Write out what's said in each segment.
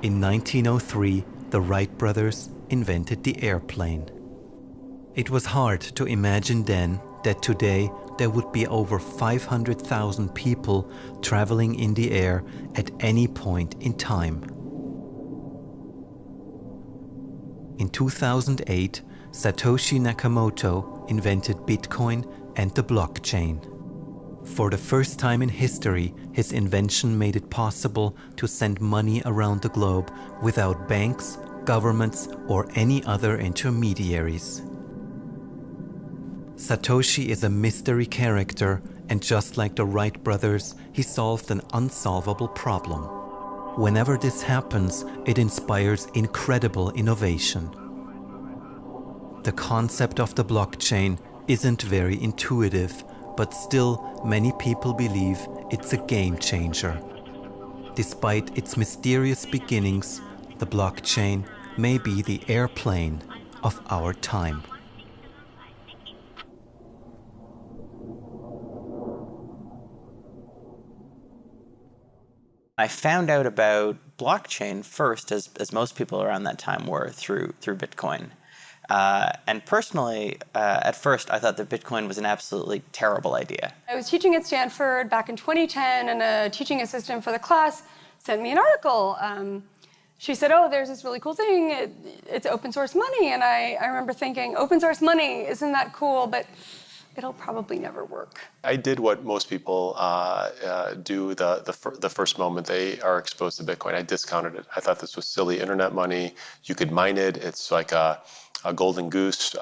In 1903, the Wright brothers invented the airplane. It was hard to imagine then that today there would be over 500,000 people traveling in the air at any point in time. In 2008, Satoshi Nakamoto invented Bitcoin and the blockchain. For the first time in history, his invention made it possible to send money around the globe without banks, governments, or any other intermediaries. Satoshi is a mystery character, and just like the Wright brothers, he solved an unsolvable problem. Whenever this happens, it inspires incredible innovation. The concept of the blockchain isn't very intuitive, but still many people believe it's a game changer. Despite its mysterious beginnings, the blockchain may be the airplane of our time. I found out about blockchain first, as most people around that time were, through Bitcoin. And personally, at first, I thought that Bitcoin was an absolutely terrible idea. I was teaching at Stanford back in 2010, and a teaching assistant for the class sent me an article. She said, oh, there's this really cool thing. It's open source money. And I remember thinking, open source money, isn't that cool? But it'll probably never work. I did what most people do the first moment they are exposed to Bitcoin. I discounted it. I thought this was silly internet money. You could mine it. It's like a golden goose.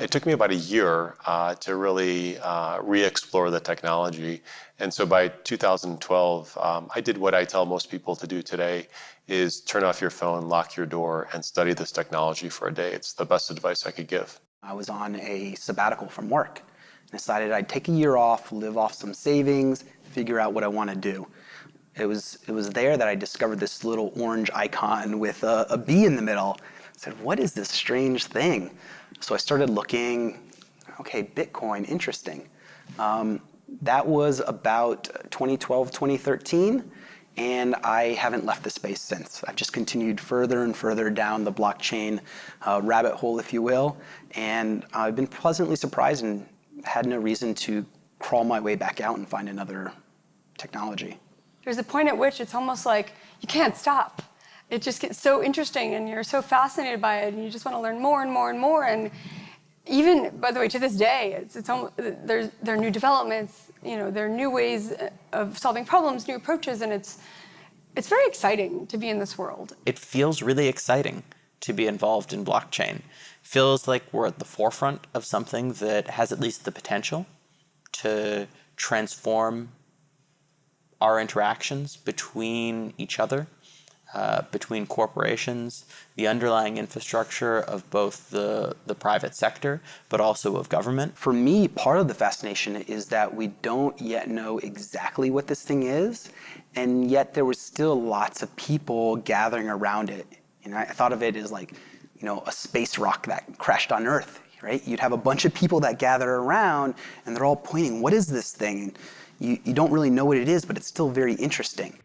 It took me about a year to really re-explore the technology. And so by 2012, I did what I tell most people to do today, is turn off your phone, lock your door, and study this technology for a day. It's the best advice I could give. I was on a sabbatical from work and decided I'd take a year off, live off some savings, figure out what I want to do. It was there that I discovered this little orange icon with a bee in the middle. I said, what is this strange thing? So I started looking, okay, Bitcoin, interesting. That was about 2012, 2013. And I haven't left the space since. I've just continued further and further down the blockchain rabbit hole, if you will. And I've been pleasantly surprised and had no reason to crawl my way back out and find another technology. There's a point at which it's almost like you can't stop. It just gets so interesting, and you're so fascinated by it, and you just want to learn more and more and more. And even, by the way, to this day, it's almost, there are new developments, there are new ways of solving problems, new approaches, and it's very exciting to be in this world. It feels really exciting to be involved in blockchain. Feels like we're at the forefront of something that has at least the potential to transform our interactions between each other, between corporations, the underlying infrastructure of both the private sector, but also of government. For me, part of the fascination is that we don't yet know exactly what this thing is, and yet there was still lots of people gathering around it. I thought of it as like, a space rock that crashed on Earth, right? You'd have a bunch of people that gather around, and they're all pointing, what is this thing? And you don't really know what it is, but it's still very interesting.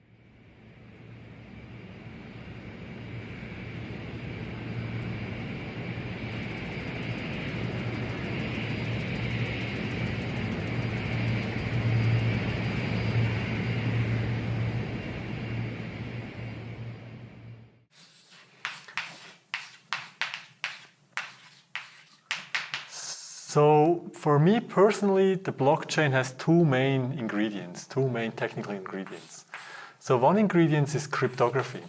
So for me personally, the blockchain has two main technical ingredients. So one ingredient is cryptography.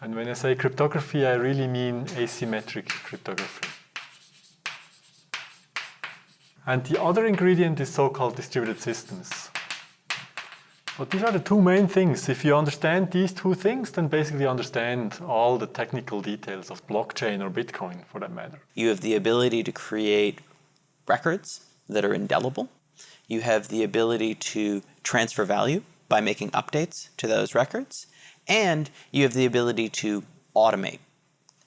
And when I say cryptography, I really mean asymmetric cryptography. And the other ingredient is so-called distributed systems. But these are the two main things. If you understand these two things, then basically you understand all the technical details of blockchain or Bitcoin, for that matter. You have the ability to create records that are indelible. You have the ability to transfer value by making updates to those records. And you have the ability to automate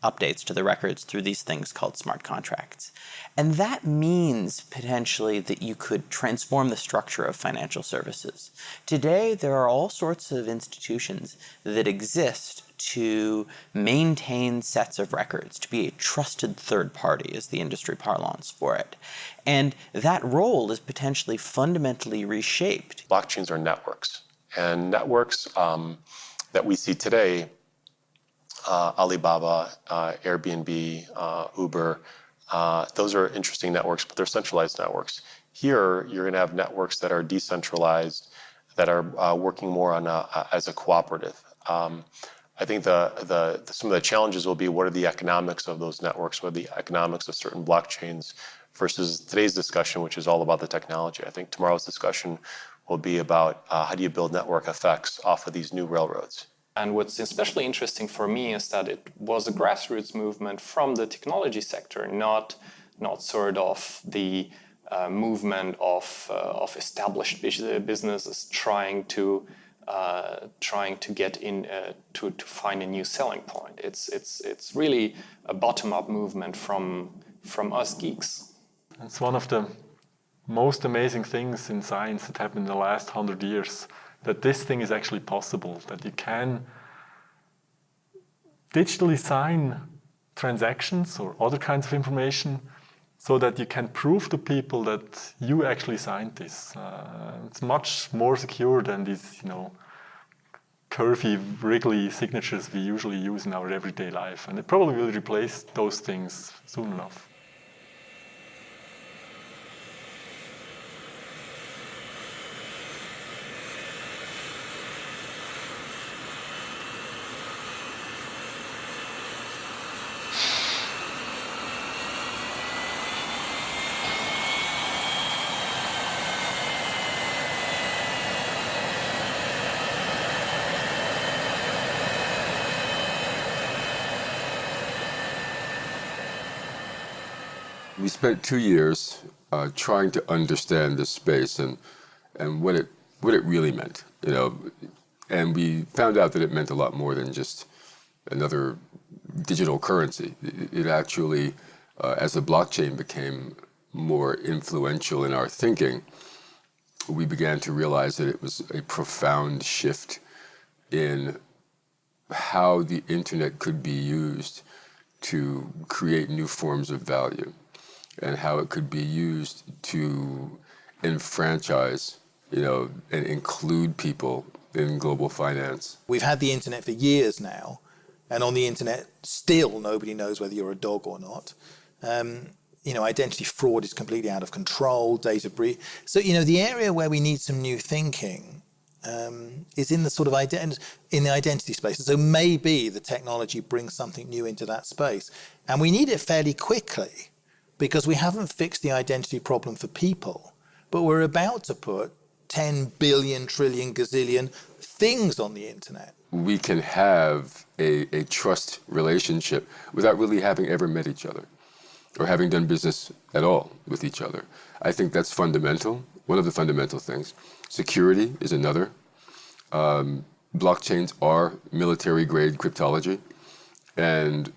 updates to the records through these things called smart contracts. And that means potentially that you could transform the structure of financial services. Today, there are all sorts of institutions that exist to maintain sets of records, to be a trusted third party is the industry parlance for it. And that role is potentially fundamentally reshaped. Blockchains are networks. And networks that we see today, Alibaba, Airbnb, Uber, those are interesting networks, but they're centralized networks. Here, you're going to have networks that are decentralized, that are working more on as a cooperative. I think some of the challenges will be what are the economics of those networks, what are the economics of certain blockchains versus today's discussion, which is all about the technology. I think tomorrow's discussion will be about how do you build network effects off of these new railroads. And what's especially interesting for me is that it was a grassroots movement from the technology sector, not sort of the movement of established businesses trying to get in to find a new selling point. It's really a bottom-up movement from us geeks. It's one of the most amazing things in science that happened in the last 100 years, that this thing is actually possible, that you can digitally sign transactions or other kinds of information so that you can prove to people that you actually signed this. It's much more secure than these, curvy, wriggly signatures we usually use in our everyday life. And it probably will replace those things soon enough. We spent 2 years trying to understand this space and what it really meant, and we found out that it meant a lot more than just another digital currency. It actually, as the blockchain became more influential in our thinking, we began to realize that it was a profound shift in how the internet could be used to create new forms of value, and how it could be used to enfranchise, and include people in global finance. We've had the internet for years now, and on the internet, still nobody knows whether you're a dog or not. Identity fraud is completely out of control, data breach. So, the area where we need some new thinking is in the sort of in the identity space. And so maybe the technology brings something new into that space. And we need it fairly quickly, because we haven't fixed the identity problem for people, but we're about to put 10 billion, trillion, gazillion things on the internet. We can have a trust relationship without really having ever met each other or having done business at all with each other. I think that's fundamental, one of the fundamental things. Security is another. Blockchains are military-grade cryptology, and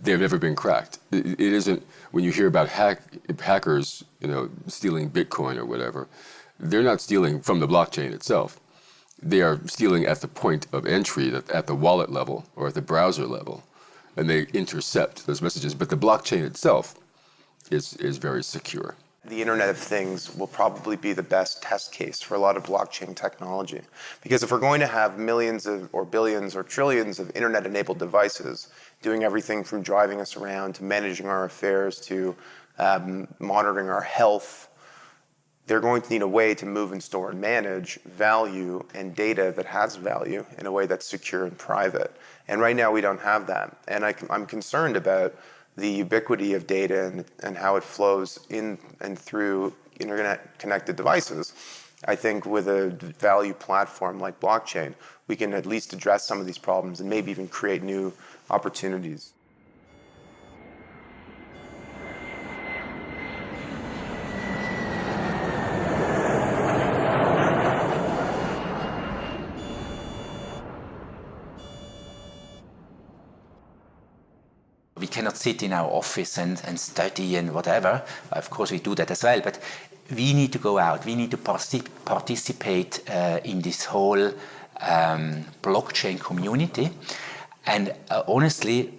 they've never been cracked. It isn't, when you hear about hackers, stealing Bitcoin or whatever, they're not stealing from the blockchain itself. They are stealing at the point of entry, at the wallet level or at the browser level, and they intercept those messages. But the blockchain itself is very secure. The Internet of Things will probably be the best test case for a lot of blockchain technology. Because if we're going to have millions or billions or trillions of internet-enabled devices doing everything from driving us around to managing our affairs to monitoring our health, they're going to need a way to move and store and manage value and data that has value in a way that's secure and private. And right now we don't have that. And I'm concerned about the ubiquity of data and how it flows in and through internet-connected devices. I think with a value platform like blockchain, we can at least address some of these problems and maybe even create new opportunities. cannot sit in our office and study and whatever. Of course, we do that as well, but we need to go out. We need to participate in this whole blockchain community. And honestly,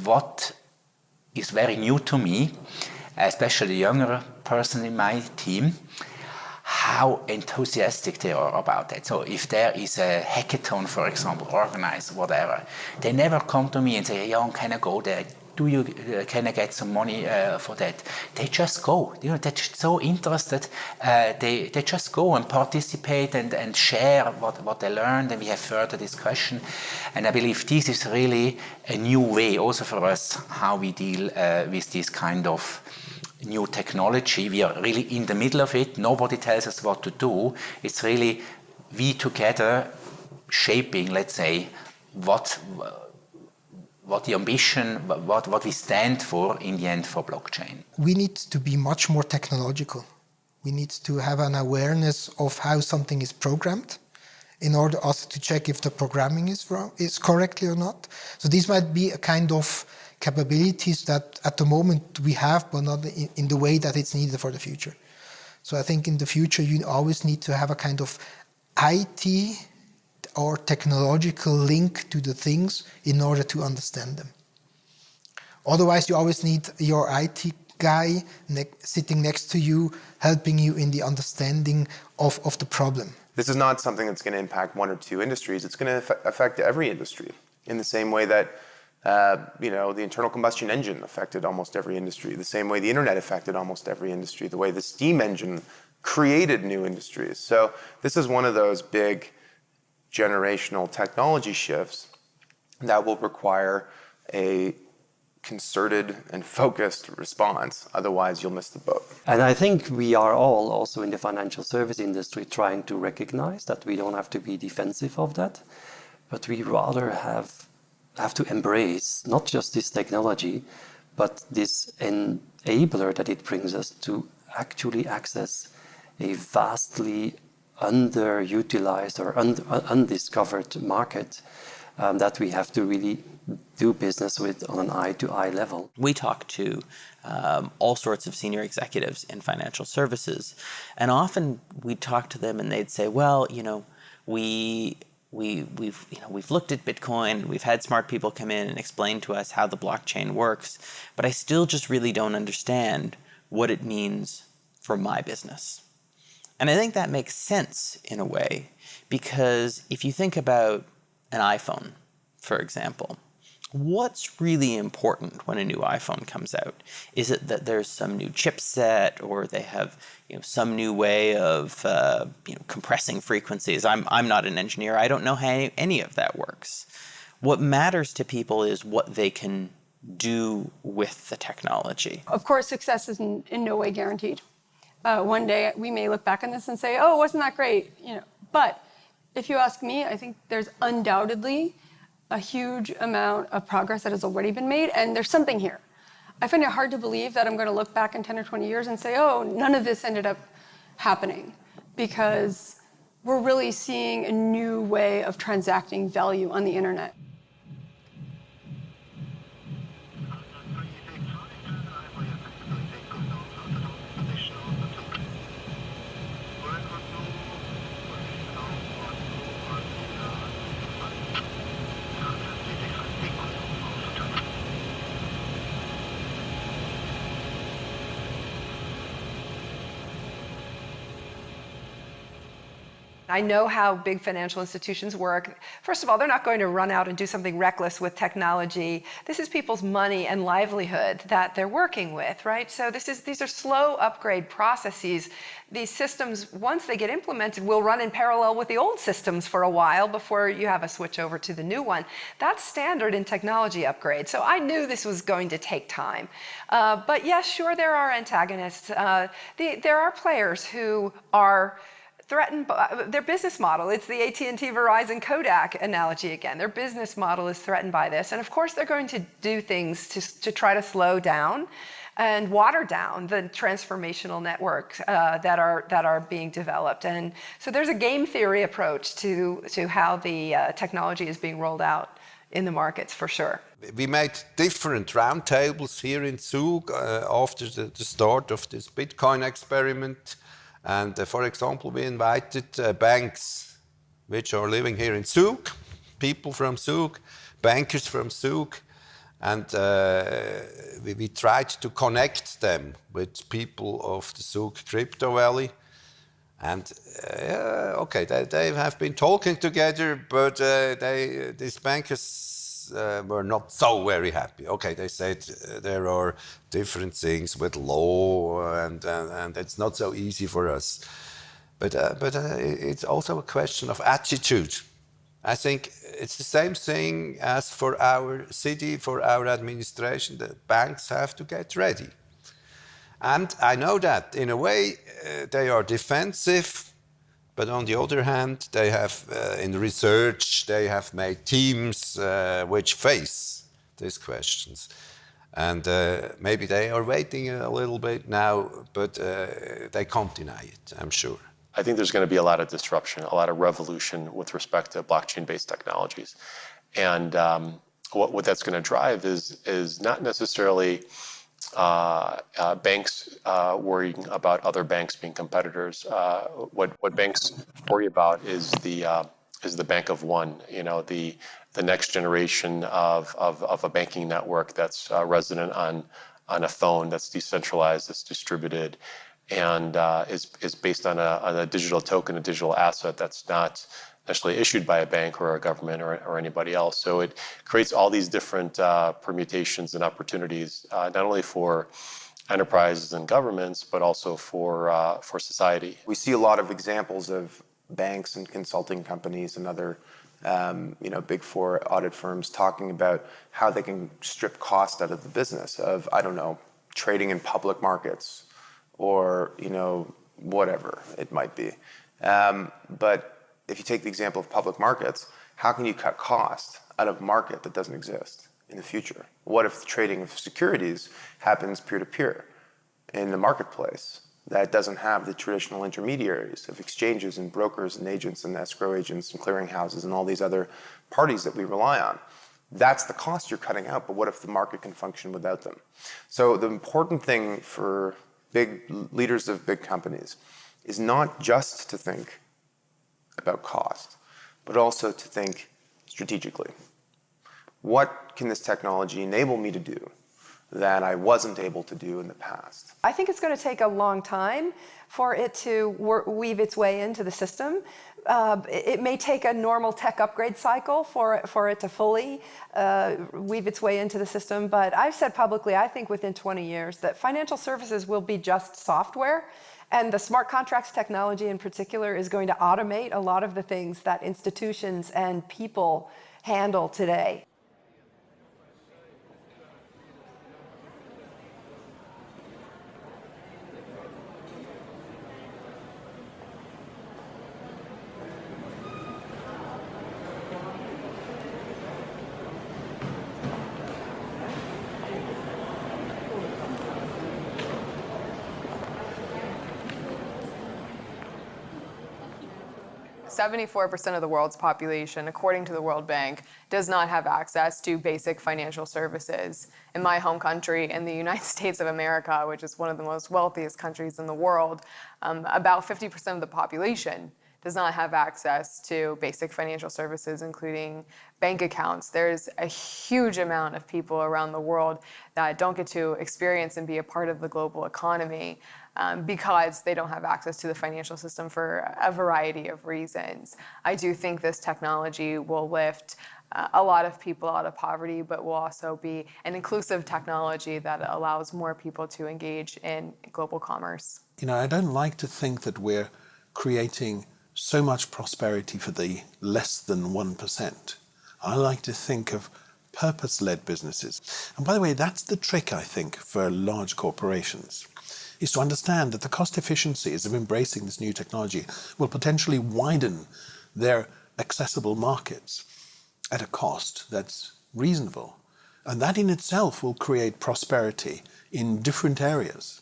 what is very new to me, especially the younger person in my team, how enthusiastic they are about that. So if there is a hackathon, for example, organized, whatever, they never come to me and say, "Jan, can I go there? Can I get some money for that?" They just go. You know, they're just so interested. They just go and participate and share what they learned, and we have further discussion. And I believe this is really a new way also for us how we deal with this kind of new technology. We are really in the middle of it. Nobody tells us what to do. It's really we together shaping, let's say, what the ambition, what we stand for in the end for blockchain. We need to be much more technological. We need to have an awareness of how something is programmed in order also to check if the programming is correctly or not. So these might be a kind of capabilities that at the moment we have, but not in the way that it's needed for the future. So I think in the future you always need to have a kind of IT or technological link to the things in order to understand them. Otherwise you always need your IT guy sitting next to you, helping you in the understanding of the problem. This is not something that's going to impact one or two industries. It's going to affect every industry in the same way that the internal combustion engine affected almost every industry, the same way the internet affected almost every industry, the way the steam engine created new industries. So this is one of those big generational technology shifts that will require a concerted and focused response. Otherwise, you'll miss the boat. And I think we are all also in the financial service industry trying to recognize that we don't have to be defensive of that, but we rather have to embrace not just this technology, but this enabler that it brings us to actually access a vastly underutilized or undiscovered market that we have to really do business with on an eye-to-eye level. We talk to all sorts of senior executives in financial services, and often we talk to them and they'd say, well, we've looked at Bitcoin, we've had smart people come in and explain to us how the blockchain works, but I still just really don't understand what it means for my business. And I think that makes sense in a way, because if you think about an iPhone, for example, what's really important when a new iPhone comes out? Is it that there's some new chipset, or they have some new way of compressing frequencies? I'm not an engineer. I don't know how any of that works. What matters to people is what they can do with the technology. Of course, success is in no way guaranteed. One day we may look back on this and say, "Oh, wasn't that great?" But if you ask me, I think there's undoubtedly a huge amount of progress that has already been made, and there's something here. I find it hard to believe that I'm going to look back in 10 or 20 years and say, "Oh, none of this ended up happening," because we're really seeing a new way of transacting value on the internet. I know how big financial institutions work. First of all, they're not going to run out and do something reckless with technology. This is people's money and livelihood that they're working with, right? So these are slow upgrade processes. These systems, once they get implemented, will run in parallel with the old systems for a while before you have a switch over to the new one. That's standard in technology upgrades. So I knew this was going to take time. But yes, sure, there are antagonists. There are players who are threatened by their business model. It's the AT&T, Verizon, Kodak analogy again. Their business model is threatened by this. And of course, they're going to do things to try to slow down and water down the transformational networks that are being developed. And so there's a game theory approach to how the technology is being rolled out in the markets for sure. We made different roundtables here in Zug after the start of this Bitcoin experiment. And for example, we invited banks which are living here in Zug, people from Zug, bankers from Zug, and we tried to connect them with people of the Zug crypto valley. And okay, they have been talking together, but these bankers were not so very happy. Okay, they said there are different things with law, and it's not so easy for us. But it's also a question of attitude. I think it's the same thing as for our city, for our administration. The banks have to get ready. And I know that in a way they are defensive, but on the other hand, they have, in research, they have made teams which face these questions. And maybe they are waiting a little bit now, but they can't deny it, I'm sure. I think there's going to be a lot of disruption, a lot of revolution with respect to blockchain-based technologies. And what that's going to drive is not necessarily banks worrying about other banks being competitors. What banks worry about is the bank of one. You know, the next generation of a banking network that's resident on a phone, that's decentralized, that's distributed, and is based on a digital token, a digital asset that's not necessarily issued by a bank or a government or anybody else. So it creates all these different permutations and opportunities, not only for enterprises and governments, but also for society. We see a lot of examples of banks and consulting companies and other big four audit firms talking about how they can strip cost out of the business of, I don't know, trading in public markets or, whatever it might be. But if you take the example of public markets, how can you cut cost out of a market that doesn't exist in the future? What if the trading of securities happens peer-to-peer in the marketplace that doesn't have the traditional intermediaries of exchanges and brokers and agents and escrow agents and clearinghouses and all these other parties that we rely on? That's the cost you're cutting out, but what if the market can function without them? So the important thing for big leaders of big companies is not just to think about cost, but also to think strategically. What can this technology enable me to do that I wasn't able to do in the past? I think it's going to take a long time for it to weave its way into the system. It may take a normal tech upgrade cycle for it to fully weave its way into the system, but I've said publicly, I think within 20 years, that financial services will be just software. And the smart contracts technology in particular is going to automate a lot of the things that institutions and people handle today. 74% of the world's population, according to the World Bank, does not have access to basic financial services. In my home country, in the United States of America, which is one of the most wealthiest countries in the world, about 50% of the population does not have access to basic financial services, including bank accounts. There's a huge amount of people around the world that don't get to experience and be a part of the global economy because they don't have access to the financial system for a variety of reasons. I do think this technology will lift a lot of people out of poverty, but will also be an inclusive technology that allows more people to engage in global commerce. You know, I don't like to think that we're creating so much prosperity for the less than 1%. I like to think of purpose-led businesses. And by the way, that's the trick, I think, for large corporations, is to understand that the cost efficiencies of embracing this new technology will potentially widen their accessible markets at a cost that's reasonable. And that in itself will create prosperity in different areas.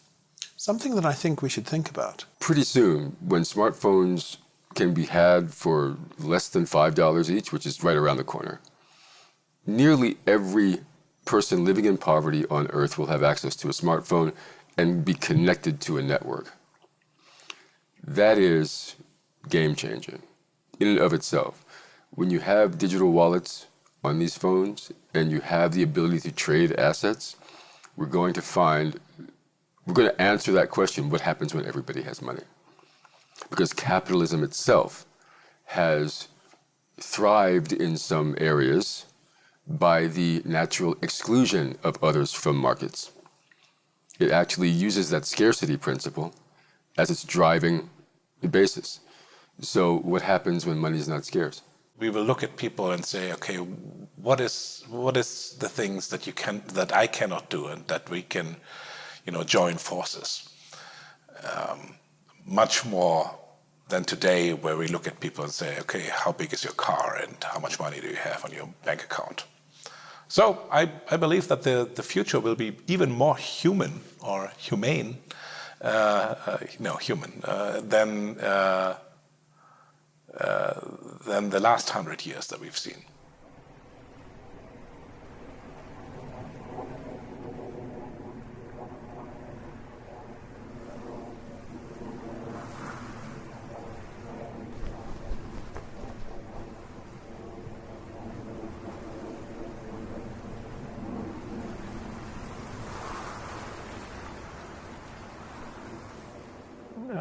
Something that I think we should think about. Pretty soon, when smartphones can be had for less than $5 each, which is right around the corner, nearly every person living in poverty on Earth will have access to a smartphone and be connected to a network. That is game-changing in and of itself. When you have digital wallets on these phones and you have the ability to trade assets, we're going to answer that question, what happens when everybody has money? Because capitalism itself has thrived in some areas by the natural exclusion of others from markets. It actually uses that scarcity principle as its driving basis. So what happens when money is not scarce? We will look at people and say, okay, what is the things that I cannot do and that we can, join forces. Much more than today, where we look at people and say, okay, how big is your car and how much money do you have on your bank account? So I believe that the future will be even more human or humane, human, than the last 100 years that we've seen.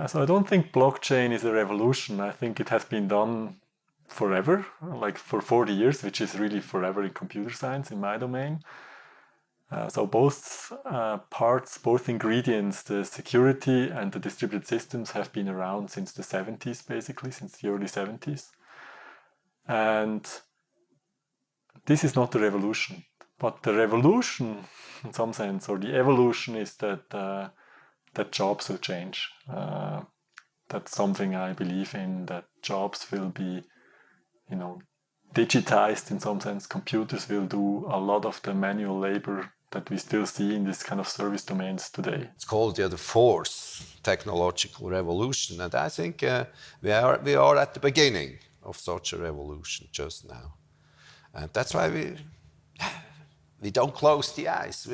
So I don't think blockchain is a revolution. I think it has been done forever, like for 40 years, which is really forever in computer science in my domain. So both parts, both ingredients, the security and the distributed systems have been around since the 70s, basically, since the early 70s. And this is not a revolution. But the revolution, in some sense, or the evolution is that that jobs will change. That's something I believe in, that jobs will be, digitized in some sense. Computers will do a lot of the manual labor that we still see in this kind of service domains today. It's called the fourth technological revolution, and I think we are at the beginning of such a revolution just now, and that's why we don't close the eyes.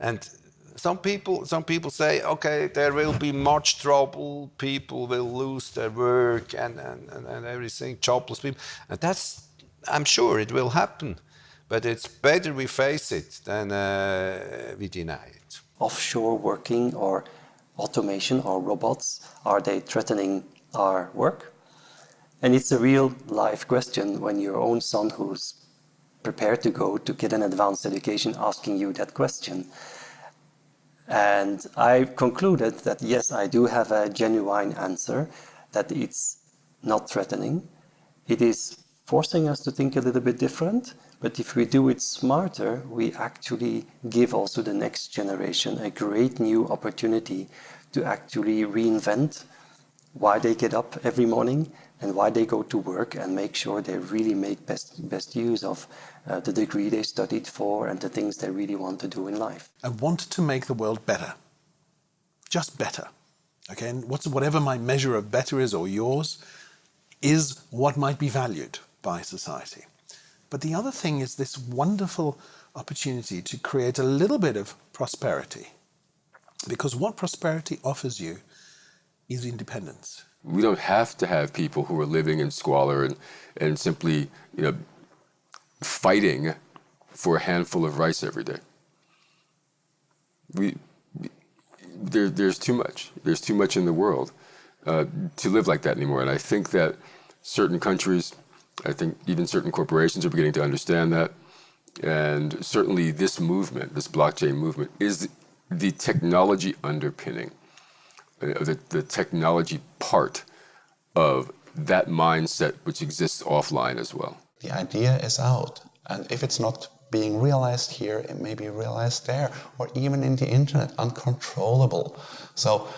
And some people say, okay, there will be much trouble, people will lose their work and everything, jobless people, and I'm sure it will happen. But it's better we face it than we deny it. Offshore working or automation or robots, are they threatening our work? And it's a real life question when your own son, who's prepared to go to get an advanced education, asking you that question. And I concluded that yes, I do have a genuine answer, that it's not threatening. It is forcing us to think a little bit different, but if we do it smarter, we actually give also the next generation a great new opportunity to actually reinvent why they get up every morning and why they go to work, and make sure they really make best use of the degree they studied for and the things they really want to do in life. I want to make the world better, just better. Okay, and whatever my measure of better is, or yours, is what might be valued by society. But the other thing is this wonderful opportunity to create a little bit of prosperity, because what prosperity offers you is independence. We don't have to have people who are living in squalor and simply, fighting for a handful of rice every day. There's too much. There's too much in the world to live like that anymore. And I think that certain countries, I think even certain corporations are beginning to understand that. And certainly this movement, this blockchain movement, is the technology underpinning, the technology part of that mindset which exists offline as well. The idea is out, and if it's not being realized here, it may be realized there, or even in the internet, uncontrollable. So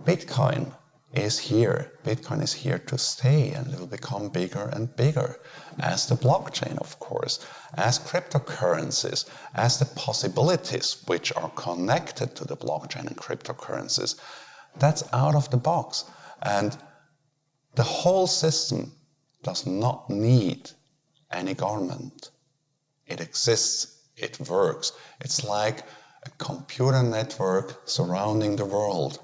Bitcoin is here. Bitcoin is here to stay, and it will become bigger and bigger, as the blockchain, of course, as cryptocurrencies, as the possibilities which are connected to the blockchain and cryptocurrencies. That's out of the box, and the whole system does not need any government. It exists, it works. It's like a computer network surrounding the world.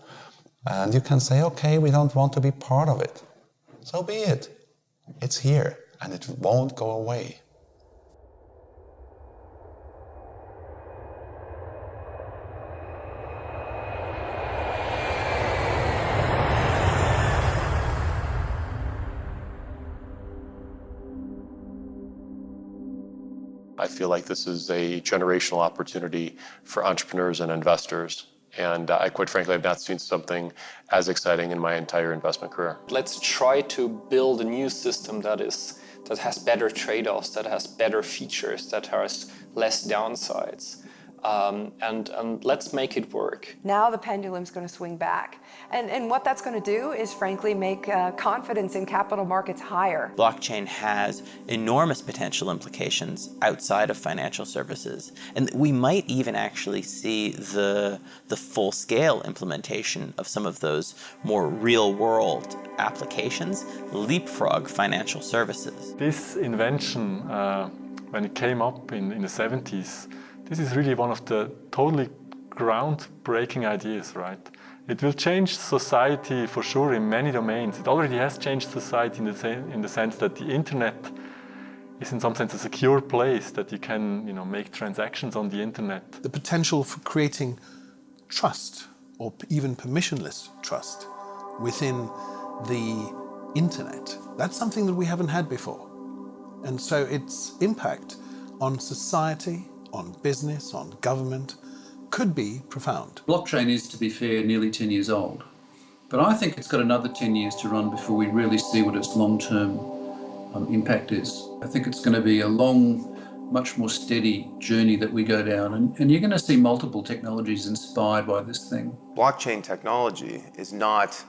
And you can say, okay, we don't want to be part of it. So be it. It's here, and it won't go away. I feel like this is a generational opportunity for entrepreneurs and investors. And I quite frankly have not seen something as exciting in my entire investment career. Let's try to build a new system that has better trade-offs, that has better features, that has less downsides. And let's make it work. Now the pendulum's going to swing back. And what that's going to do is, frankly, make confidence in capital markets higher. Blockchain has enormous potential implications outside of financial services. And we might even actually see the full-scale implementation of some of those more real-world applications leapfrog financial services. This invention, when it came up in the 70s, this is really one of the totally groundbreaking ideas, right? It will change society for sure in many domains. It already has changed society in the sense that the internet is in some sense a secure place that you can, make transactions on the internet. The potential for creating trust, or even permissionless trust, within the internet, that's something that we haven't had before. And so its impact on society, on business, on government, could be profound. Blockchain is, to be fair, nearly 10 years old. But I think it's got another 10 years to run before we really see what its long-term impact is. I think it's going to be a long, much more steady journey that we go down. And you're going to see multiple technologies inspired by this thing. Blockchain technology is not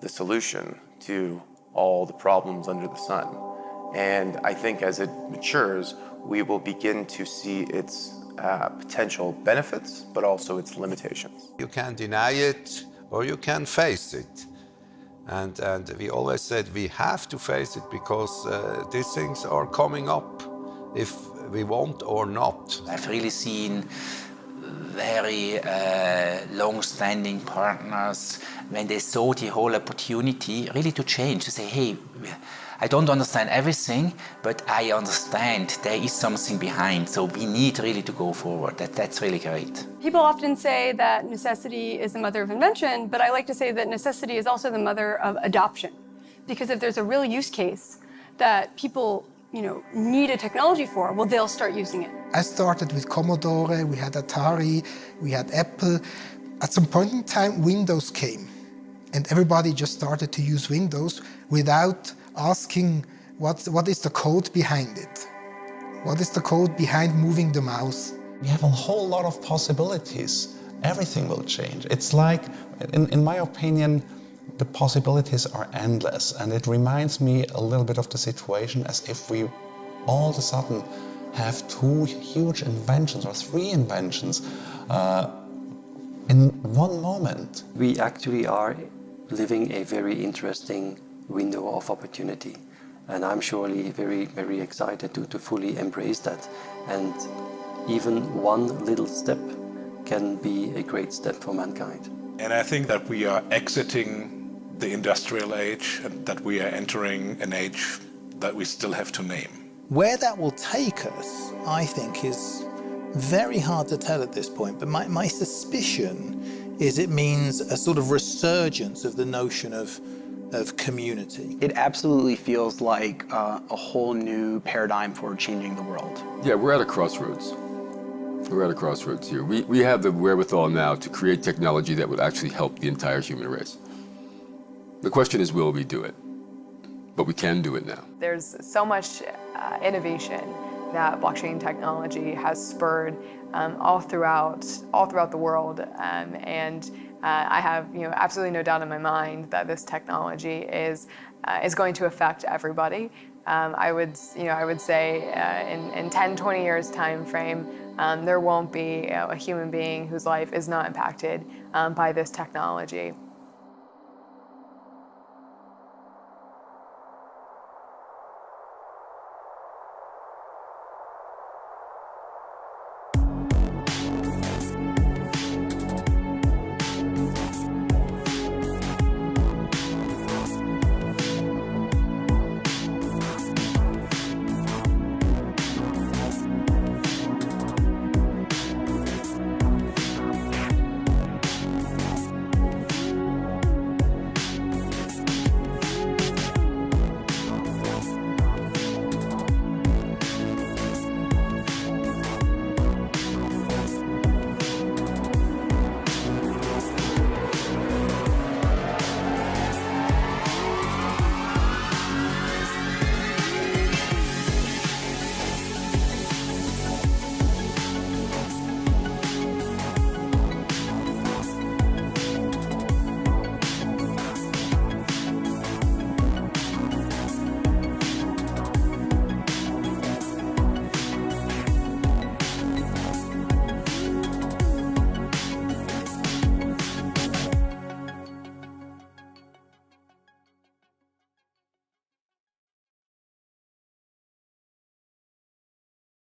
the solution to all the problems under the sun. And I think as it matures, we will begin to see its potential benefits, but also its limitations. You can deny it or you can face it. And we always said we have to face it because these things are coming up if we want or not. I've really seen very long-standing partners when they saw the whole opportunity really to change, to say, hey, I don't understand everything, but I understand there is something behind, so we need really to go forward. That's really great. People often say that necessity is the mother of invention, but I like to say that necessity is also the mother of adoption. Because if there's a real use case that people need a technology for, well, they'll start using it. I started with Commodore, we had Atari, we had Apple. At some point in time, Windows came, and everybody just started to use Windows without asking what is the code behind it? What is the code behind moving the mouse? We have a whole lot of possibilities. Everything will change. It's like, in my opinion, the possibilities are endless, and it reminds me a little bit of the situation as if we all of a sudden have two huge inventions or three inventions in one moment. We actually are living a very interesting window of opportunity, and I'm surely very, very excited to fully embrace that. And even one little step can be a great step for mankind. And I think that we are exiting the industrial age and that we are entering an age that we still have to name. Where that will take us, I think, is very hard to tell at this point, but my suspicion is it means a sort of resurgence of the notion of community. It absolutely feels like a whole new paradigm for changing the world. Yeah, we're at a crossroads. We're at a crossroads here. We have the wherewithal now to create technology that would actually help the entire human race. The question is, will we do it? But we can do it now. There's so much innovation that blockchain technology has spurred all throughout the world, and I have absolutely no doubt in my mind that this technology is going to affect everybody. I would say in 10, 20 years time frame, there won't be a human being whose life is not impacted by this technology.